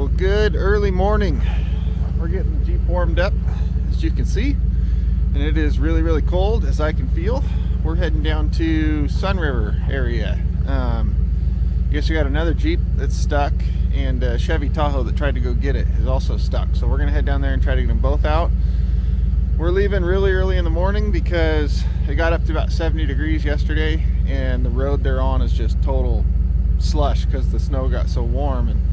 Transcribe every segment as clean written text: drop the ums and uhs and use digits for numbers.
Well, good early morning. We're getting the Jeep warmed up, as you can see, and it is really, really cold, as I can feel. We're heading down to Sun River area. I guess we got another Jeep that's stuck, and a Chevy Tahoe that tried to go get it is also stuck. So we're gonna head down there and try to get them both out. We're leaving really early in the morning because it got up to about 70 degrees yesterday, and the road they're on is just total slush because the snow got so warm, and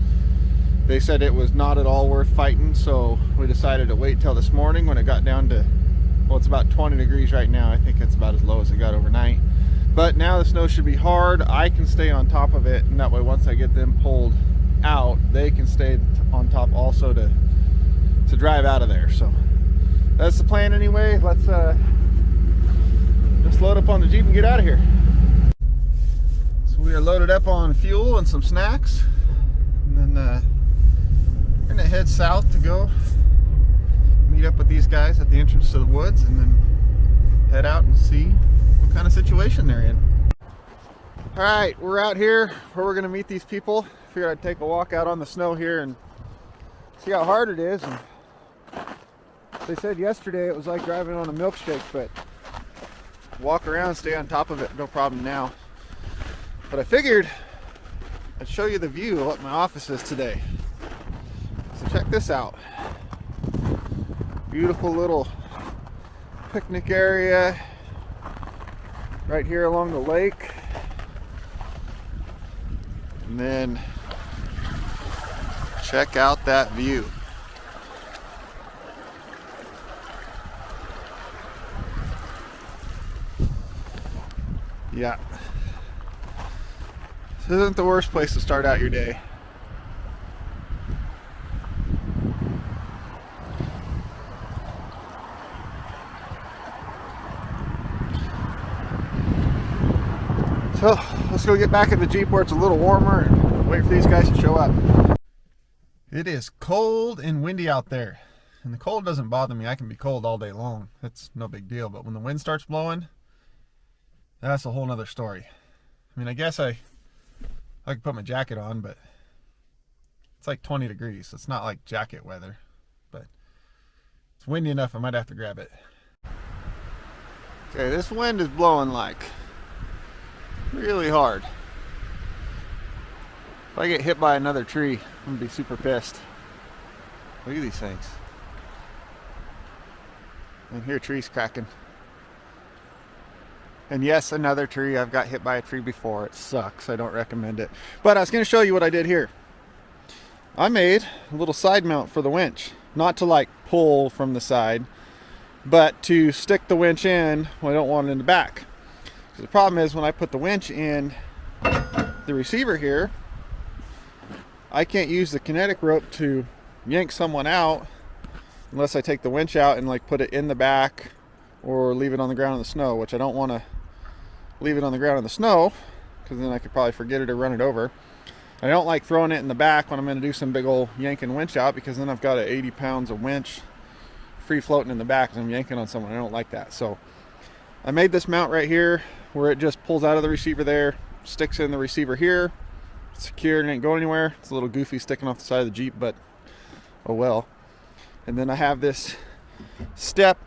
they said it was not at all worth fighting. So we decided to wait till this morning when it got down to, well, it's about 20 degrees right now. I think it's about as low as it got overnight. But now the snow should be hard. I can stay on top of it, and that way once I get them pulled out, they can stay on top also to drive out of there. So that's the plan anyway. Let's just load up on the Jeep and get out of here. So we are loaded up on fuel and some snacks, and then we're gonna head south to go meet up with these guys at the entrance to the woods, and then head out and see what kind of situation they're in. All right, we're out here where we're gonna meet these people. Figured I'd take a walk out on the snow here and see how hard it is. And they said yesterday it was like driving on a milkshake, but walk around, stay on top of it, no problem now. But I figured I'd show you the view of what my office is today. So check this out. Beautiful little picnic area right here along the lake. And then check out that view. Yeah. This isn't the worst place to start out your day. So let's go get back in the Jeep where it's a little warmer and wait for these guys to show up. It is cold and windy out there, and the cold doesn't bother me. I can be cold all day long. That's no big deal. But when the wind starts blowing, that's a whole nother story. I mean, I guess I could put my jacket on, but it's like 20 degrees. It's not like jacket weather, but it's windy enough I might have to grab it. Okay, this wind is blowing like really hard. If I get hit by another tree, I'm gonna be super pissed. Look at these things. And here, trees cracking. And yes, another tree. I've got hit by a tree before. It sucks. I don't recommend it. But I was going to show you what I did here. I made a little side mount for the winch. Not to like pull from the side, but to stick the winch in when I don't want it in the back. The problem is when I put the winch in the receiver here, I can't use the kinetic rope to yank someone out unless I take the winch out and like put it in the back or leave it on the ground in the snow, which I don't want to leave it on the ground in the snow because then I could probably forget it or run it over. I don't like throwing it in the back when I'm going to do some big old yanking winch out, because then I've got 80 pounds of winch free floating in the back as I'm yanking on someone. I don't like that. So I made this mount right here where it just pulls out of the receiver there, sticks in the receiver here. It's secure and ain't going anywhere. It's a little goofy sticking off the side of the Jeep, but oh well. And then I have this step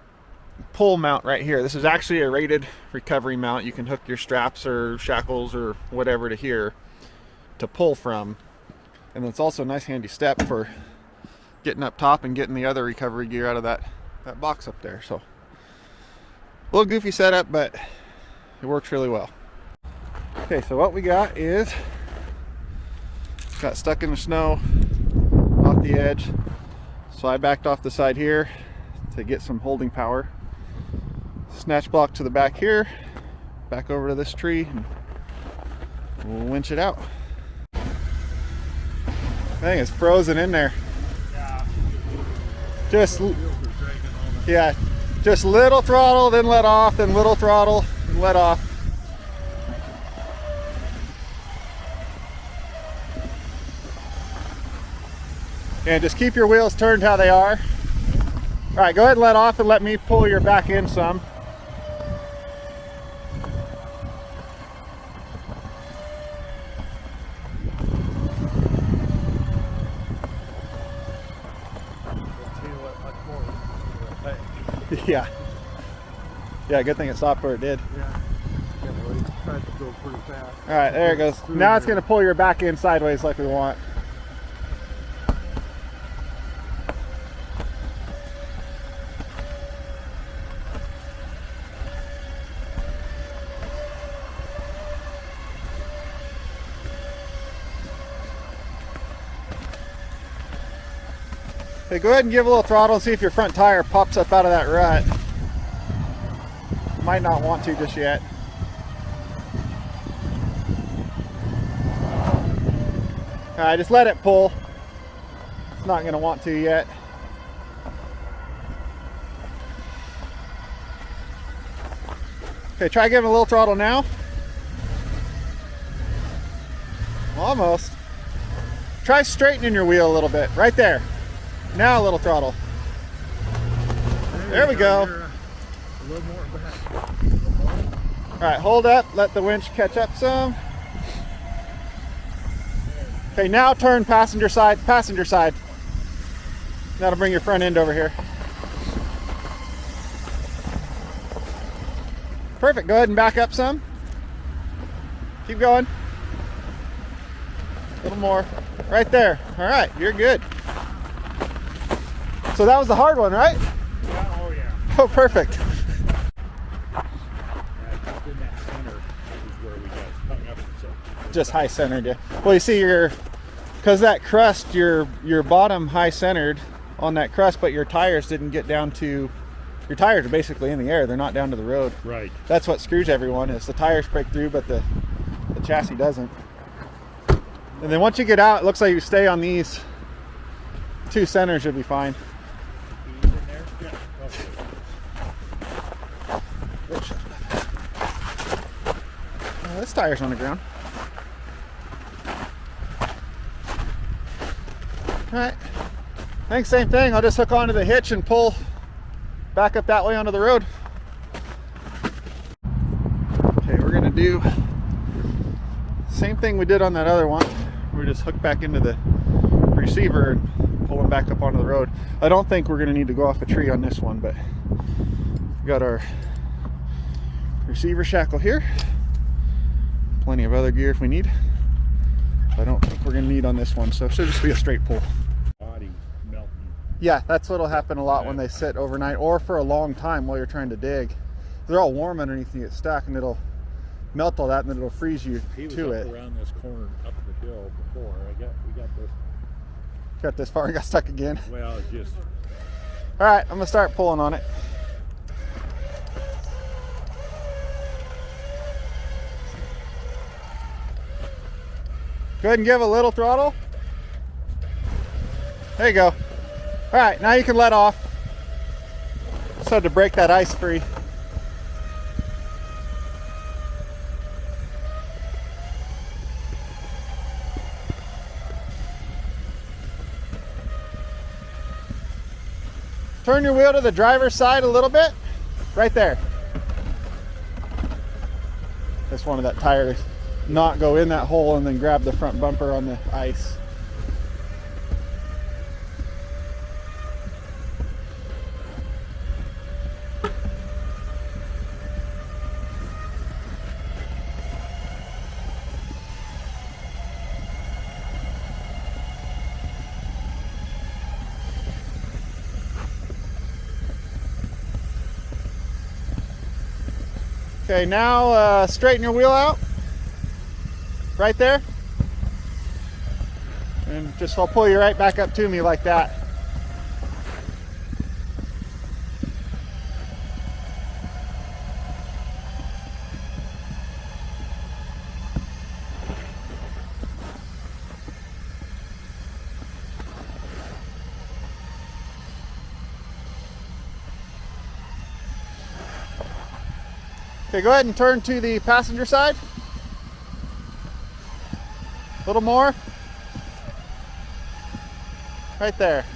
pull mount right here. This is actually a rated recovery mount. You can hook your straps or shackles or whatever to here to pull from. And it's also a nice handy step for getting up top and getting the other recovery gear out of that box up there. So a little goofy setup, but it works really well. Okay, so what we got is got stuck in the snow off the edge. So I backed off the side here to get some holding power. Snatch block to the back here, back over to this tree, and we'll winch it out. I think it's frozen in there. Yeah. Just little throttle, then let off, then little throttle, and let off. And just keep your wheels turned how they are. All right, go ahead and let off and let me pull your back in some. Yeah. Yeah, good thing it stopped where it did. Yeah. Yeah, well, he tried to go pretty fast. All right, there it goes. Now it's going to pull your back end sideways like we want. Okay, go ahead and give a little throttle and see if your front tire pops up out of that rut. Might not want to just yet. All right, just let it pull. It's not going to want to yet. Okay, try giving a little throttle now. Almost. Try straightening your wheel a little bit, right there. Now a little throttle. There we go. A little more back. All right, hold up, let the winch catch up some. Okay, now turn passenger side, passenger side. That'll bring your front end over here. Perfect, go ahead and back up some. Keep going. A little more, right there. All right, you're good. So that was the hard one, right? Yeah, oh yeah. Oh, perfect. Just in that center is where we got hung up. So Just high centered, yeah. Well, you see, because that crust, your bottom high centered on that crust, but your tires didn't get down to. Your tires are basically in the air; they're not down to the road. right. That's what screws everyone. Is the tires break through, but the chassis doesn't. And then once you get out, it looks like you stay on these two centers, you'll be fine. Ease in there. Yeah. Okay. This tire's on the ground. All right. I think same thing. I'll just hook onto the hitch and pull back up that way onto the road. Okay, we're gonna do same thing we did on that other one. We just hook back into the receiver and pull them back up onto the road. I don't think we're gonna need to go off a tree on this one, but we got our receiver shackle here. Plenty of other gear if we need. I don't think we're gonna need on this one, so it should just be a straight pull. Body melting. Yeah, that's what'll happen a lot when they sit overnight or for a long time while you're trying to dig. They're all warm underneath and you get stuck, and it'll melt all that, and then it'll freeze you He was to up it. around this corner up the hill before. We got this. Got this far and got stuck again. Well, it's just All right, I'm gonna start pulling on it. Go ahead and give a little throttle. There you go. All right, now you can let off. So to break that ice free. Turn your wheel to the driver's side a little bit. Right there. Just wanted that tire to not go in that hole and then grab the front bumper on the ice. Okay, now straighten your wheel out. Right there. And just I'll pull you right back up to me like that. Okay, go ahead and turn to the passenger side. A little more. Right there.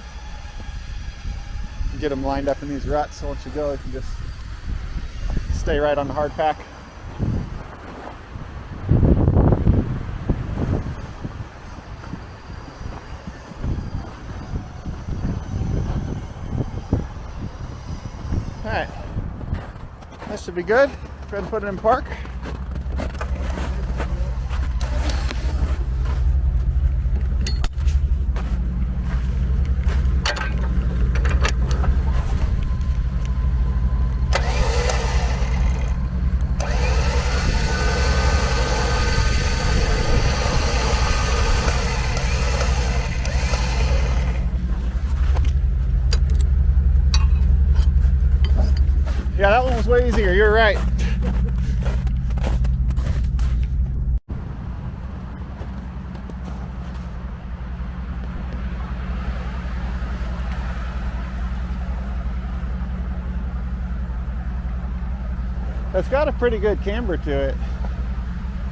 Get them lined up in these ruts, so once you go, you can just stay right on the hard pack. All Alright, that should be good. Go ahead and put it in park. Yeah, that one was way easier, you're right. It's got a pretty good camber to it.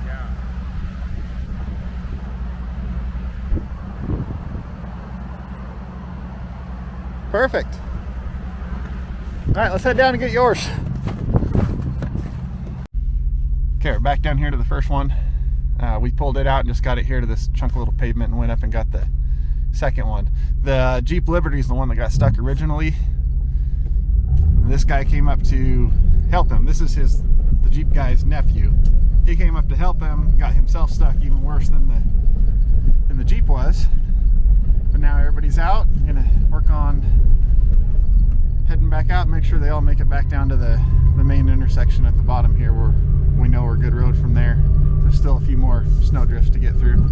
Yeah. Perfect. All right, let's head down and get yours. Okay, we're back down here to the first one. We pulled it out and just got it here to this chunk of little pavement and went up and got the second one. The Jeep Liberty is the one that got stuck originally. This guy came up to help him. This is the Jeep guy's nephew. He came up to help him, got himself stuck even worse than the Jeep was. But now everybody's out. I'm gonna work on heading back out, make sure they all make it back down to the main intersection at the bottom here where we know we're good road from there. There's still a few more snow drifts to get through.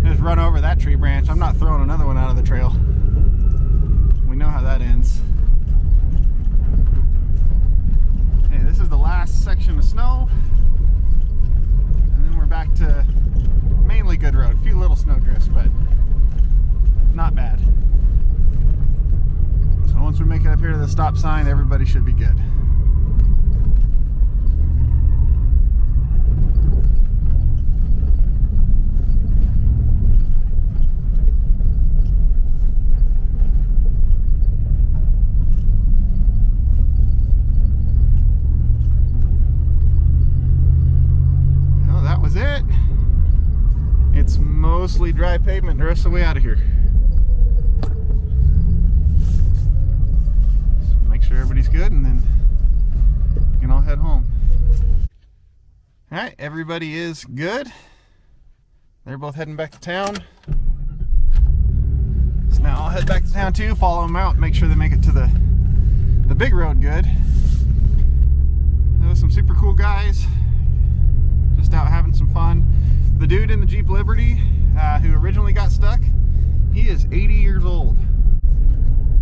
Just run over that tree branch. I'm not throwing another one out of the trail. We know how that ends. Hey, this is the last section of snow. And then we're back to mainly good road. A few little snow drifts, but not bad. So once we make it up here to the stop sign, everybody should be good. It. It's mostly dry pavement the rest of the way out of here. So make sure everybody's good and then we can all head home. Alright, everybody is good. They're both heading back to town. So now I'll head back to town too, follow them out, make sure they make it to the big road good. There was some super cool guys. Just out having some fun. The dude in the Jeep Liberty who originally got stuck, he is 80 years old.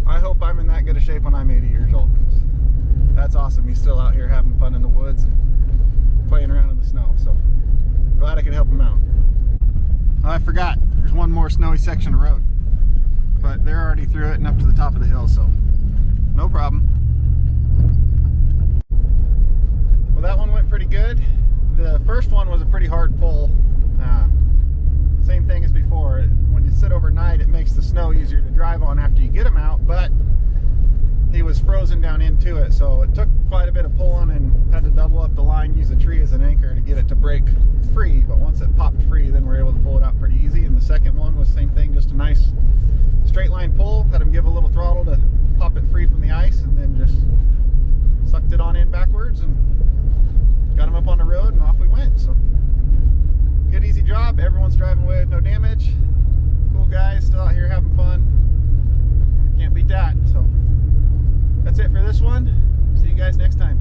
I hope I'm in that good a shape when I'm 80 years old. That's awesome. He's still out here having fun in the woods and playing around in the snow. So glad I could help him out. Oh, I forgot. There's one more snowy section of road, but they're already through it and up to the top of the hill, so no problem. Well, that one went pretty good. The first one was a pretty hard pull. Same thing as before. When you sit overnight, it makes the snow easier to drive on after you get them out, but he was frozen down into it, so it took quite a bit of pulling and had to double up the line, use a tree as an anchor to get it to break free. But once it popped free, then we're able to pull it out pretty easy. And the second one was the same thing, just a nice straight line pull. Had him give a little throttle to pop it free from the ice, and then just sucked it on in backwards and got him up on the road, and off we went. So good, easy job. Everyone's driving away with no damage. Cool guys, still out here having fun. Can't beat that. So that's it for this one. See you guys next time.